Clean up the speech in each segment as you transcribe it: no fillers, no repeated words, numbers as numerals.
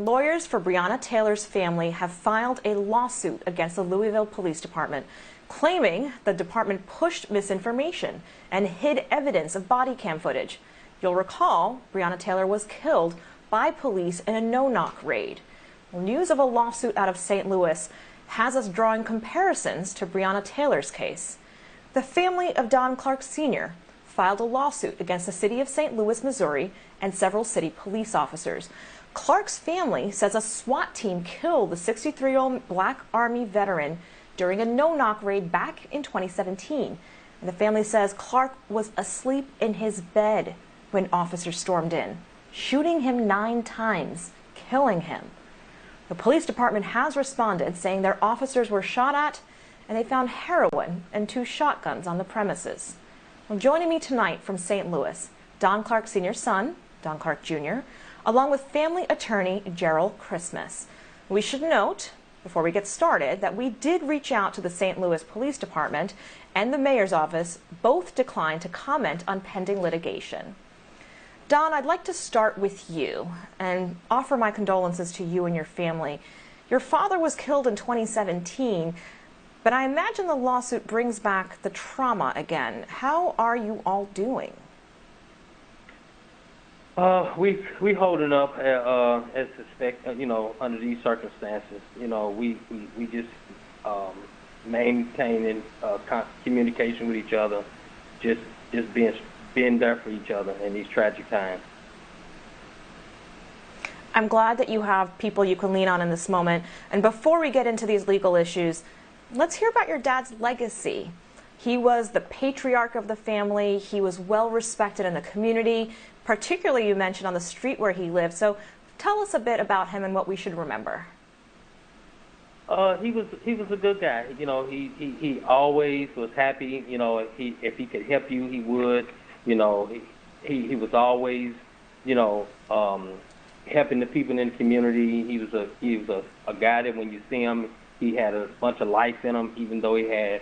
Lawyers for Breonna Taylor's family have filed a lawsuit against the Louisville Police Department, claiming the department pushed misinformation and hid evidence of body cam footage. You'll recall Breonna Taylor was killed by police in a no-knock raid. Well, news of a lawsuit out of St. Louis has us drawing comparisons to Breonna Taylor's case. The family of Don Clark Sr. filed a lawsuit against the city of St. Louis, Missouri, and several city police officers. Clark's family says a SWAT team killed the 63-year-old Black Army veteran during a no-knock raid back in 2017. And the family says Clark was asleep in his bed when officers stormed in, shooting him 9 times, killing him. The police department has responded, saying their officers were shot at and they found heroin and 2 shotguns on the premises. Well, joining me tonight from St. Louis, Don Clark Sr.'s son, Don Clark Jr., along with family attorney Gerald Christmas. We should note, before we get started, that we did reach out to the St. Louis Police Department and the mayor's office. Both declined to comment on pending litigation. Don, I'd like to start with you and offer my condolences to you and your family. Your father was killed in 2017, but I imagine the lawsuit brings back the trauma again. How are you all doing? We holding up as suspect. Under these circumstances, we just maintaining communication with each other, just being there for each other in these tragic times. I'm glad that you have people you can lean on in this moment. And before we get into these legal issues, let's hear about your dad's legacy. He was the patriarch of the family. He was well respected in the community, particularly you mentioned on the street where he lived. So tell us a bit about him and what we should remember. He was a good guy. He always was happy. If he could help you, he would. He was always, helping the people in the community. He was a guy that when you see him, he had a bunch of life in him, even though he had,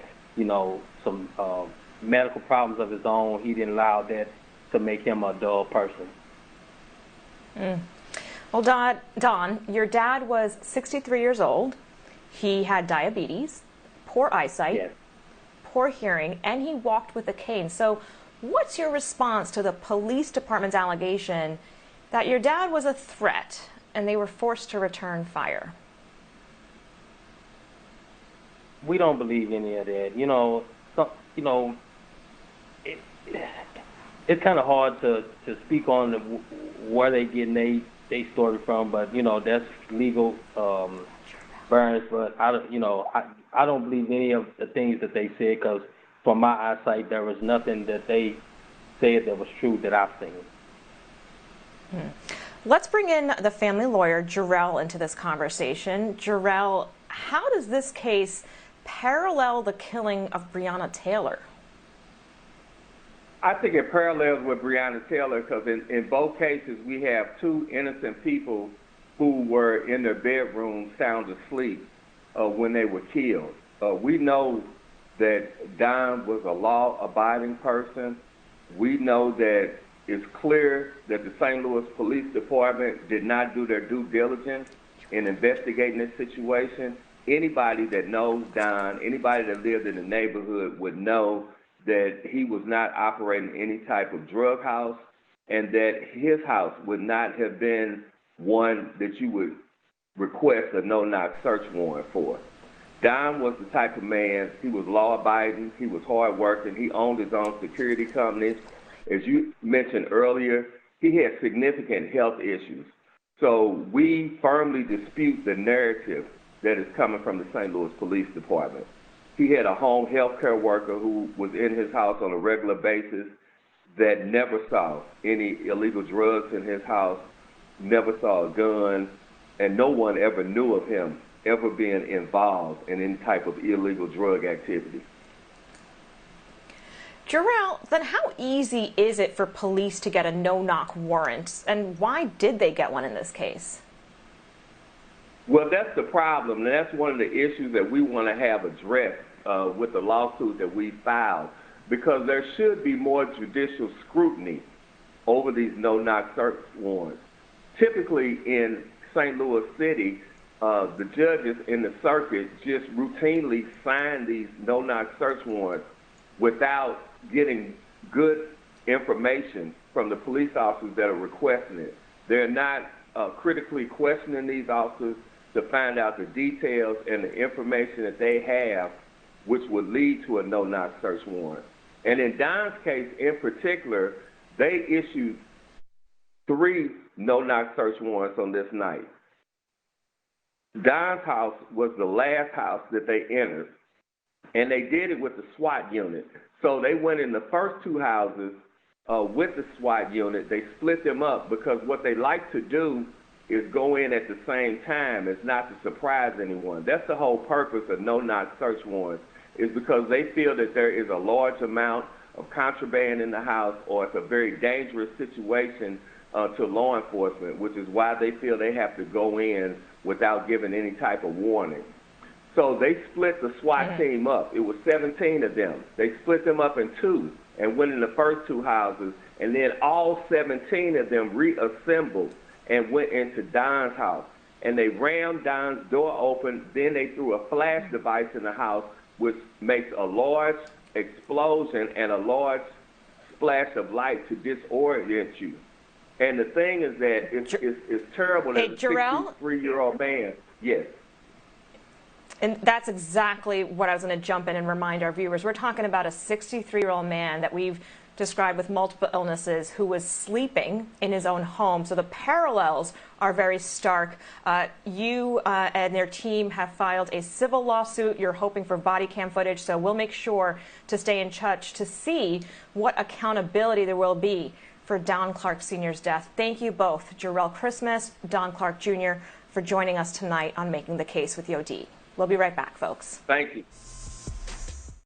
some medical problems of his own. He didn't allow that to make him a dull person. Well, Don, your dad was 63 years old. He had diabetes, poor eyesight, yes, poor hearing, and he walked with a cane. So what's your response to the police department's allegation that your dad was a threat and they were forced to return fire? We don't believe any of that. It's kind of hard to speak on where they getting they story from, but that's legal burns. But I don't believe any of the things that they said, because from my eyesight there was nothing that they said that was true that I've seen. Let's bring in the family lawyer Jarrell into this conversation. Jarrell, how does this case parallel the killing of Breonna Taylor? I think it parallels with Breonna Taylor, because in both cases we have 2 innocent people who were in their bedroom sound asleep when they were killed. We know that Don was a law-abiding person. We know that it's clear that the St. Louis Police Department did not do their due diligence in investigating this situation. Anybody that knows Don, anybody that lived in the neighborhood would know that he was not operating any type of drug house, and that his house would not have been one that you would request a no-knock search warrant for. Don was the type of man, he was law-abiding, he was hard-working, he owned his own security companies. As you mentioned earlier, he had significant health issues. So we firmly dispute the narrative that is coming from the St. Louis Police Department. He had a home health care worker who was in his house on a regular basis that never saw any illegal drugs in his house, never saw a gun, and no one ever knew of him ever being involved in any type of illegal drug activity. Jarrell, then how easy is it for police to get a no-knock warrant, and why did they get one in this case? Well, that's the problem, and that's one of the issues that we want to have addressed with the lawsuit that we filed, because there should be more judicial scrutiny over these no-knock search warrants. Typically in St. Louis City, the judges in the circuit just routinely sign these no-knock search warrants without getting good information from the police officers that are requesting it. They're not critically questioning these officers to find out the details and the information that they have, which would lead to a no-knock search warrant. And in Don's case in particular, they issued 3 no-knock search warrants on this night. Don's house was the last house that they entered, and they did it with the SWAT unit. So they went in the first 2 houses with the SWAT unit. They split them up because what they like to do is go in at the same time. It's not to surprise anyone. That's the whole purpose of no-knock search warrants, is because they feel that there is a large amount of contraband in the house, or it's a very dangerous situation to law enforcement, which is why they feel they have to go in without giving any type of warning. So they split the SWAT team up. It was 17 of them. They split them up in 2 and went in the first 2 houses, and then all 17 of them reassembled and went into Don's house. And they rammed Don's door open, then they threw a flash device in the house, which makes a large explosion and a large splash of light to disorient you. And the thing is that it's terrible that a 63-year-old man, yes. And that's exactly what I was going to jump in and remind our viewers. We're talking about a 63-year-old man that we've described with multiple illnesses who was sleeping in his own home. So the parallels are very stark. You and their team have filed a civil lawsuit. You're hoping for body cam footage. So we'll make sure to stay in touch to see what accountability there will be for Don Clark Sr.'s death. Thank you both, Jarrell Christmas, Don Clark Jr., for joining us tonight on Making the Case with Yo D. We'll be right back, folks. Thank you.